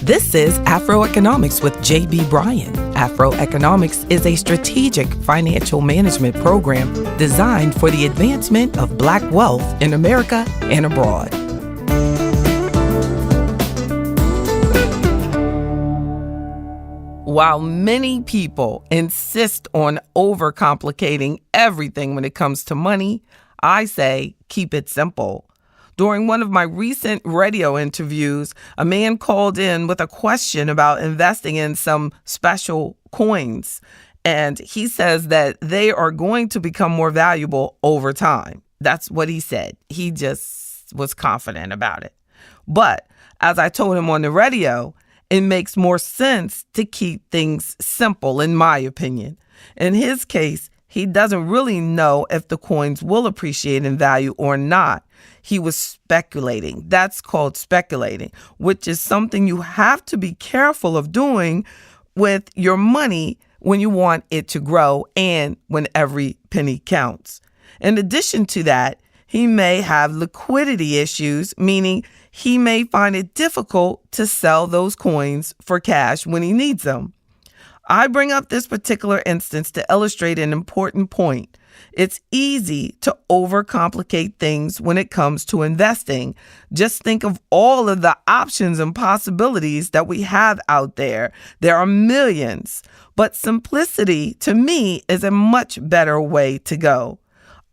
This is Afroeconomics with J.B. Bryan. Afroeconomics is a strategic financial management program designed for the advancement of Black wealth in America and abroad. While many people insist on overcomplicating everything when it comes to money, I say keep it simple. During one of my recent radio interviews, a man called in with a question about investing in some special coins. And he says that they are going to become more valuable over time. That's what he said. He just was confident about it. But as I told him on the radio, it makes more sense to keep things simple, in my opinion. In his case, he doesn't really know if the coins will appreciate in value or not. He was speculating. That's called speculating, which is something you have to be careful of doing with your money when you want it to grow and when every penny counts. In addition to that, he may have liquidity issues, meaning he may find it difficult to sell those coins for cash when he needs them. I bring up this particular instance to illustrate an important point. It's easy to overcomplicate things when it comes to investing. Just think of all of the options and possibilities that we have out there. There are millions, but simplicity to me is a much better way to go.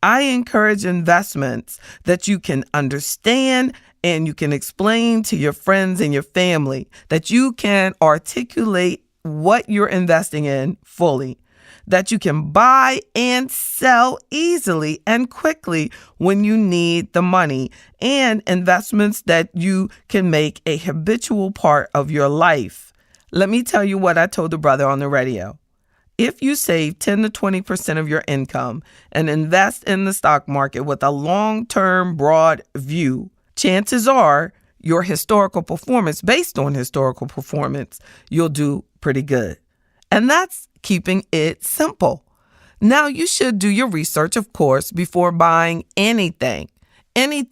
I encourage investments that you can understand and you can explain to your friends and your family, that you can articulate what you're investing in fully, that you can buy and sell easily and quickly when you need the money, and investments that you can make a habitual part of your life. Let me tell you what I told the brother on the radio. If you save 10 to 20% of your income and invest in the stock market with a long-term, broad view, chances are your historical performance, based on historical performance, you'll do pretty good. And that's keeping it simple. Now, you should do your research, of course, before buying anything, any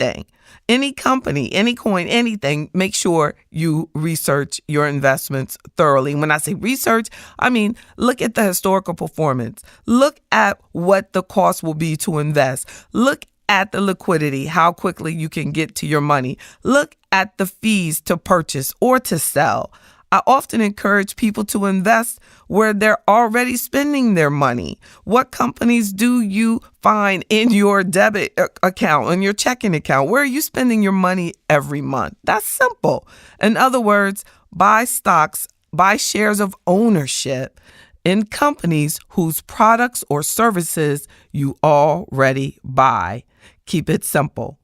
company, any coin, anything. Make sure you research your investments thoroughly. When I say research, I mean, look at the historical performance. Look at what the cost will be to invest. Look at the liquidity, how quickly you can get to your money. Look at the fees to purchase or to sell. I often encourage people to invest where they're already spending their money. What companies do you find in your debit account, in your checking account? Where are you spending your money every month? That's simple. In other words, buy stocks, buy shares of ownership in companies whose products or services you already buy. Keep it simple.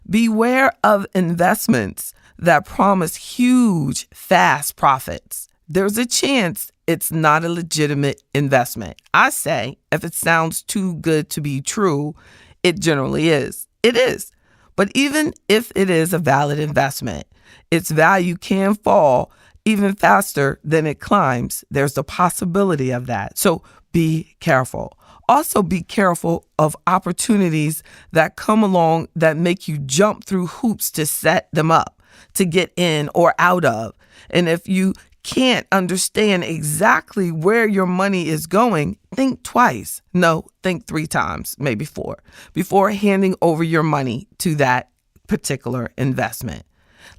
Beware of investments that promise huge, fast profits. There's a chance it's not a legitimate investment. I say, if it sounds too good to be true, it generally is. It is. But even if it is a valid investment, its value can fall even faster than it climbs. There's a possibility of that. So be careful. Also be careful of opportunities that come along that make you jump through hoops to set them up, to get in or out of. And if you can't understand exactly where your money is going, think twice. No, think 3 times, maybe 4, before handing over your money to that particular investment.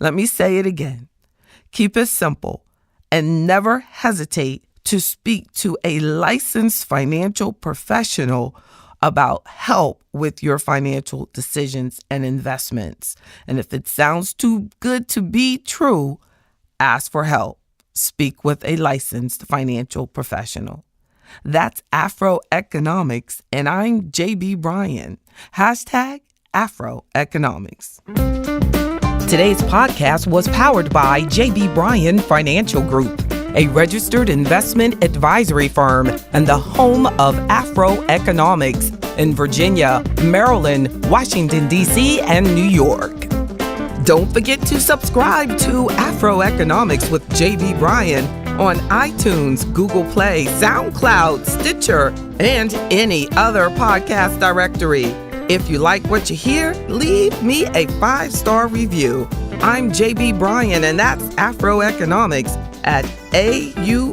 Let me say it again. Keep it simple and never hesitate to speak to a licensed financial professional about help with your financial decisions and investments. And if it sounds too good to be true, ask for help. Speak with a licensed financial professional. That's Afroeconomics, and I'm J.B. Bryan. #Afroeconomics. Today's podcast was powered by J.B. Bryan Financial Group, a registered investment advisory firm and the home of Afroeconomics in Virginia, Maryland, Washington, D.C., and New York. Don't forget to subscribe to Afroeconomics with J.B. Bryan on iTunes, Google Play, SoundCloud, Stitcher, and any other podcast directory. If you like what you hear, leave me a 5-star review. I'm JB Bryan, and that's Afroeconomics at AURN.com.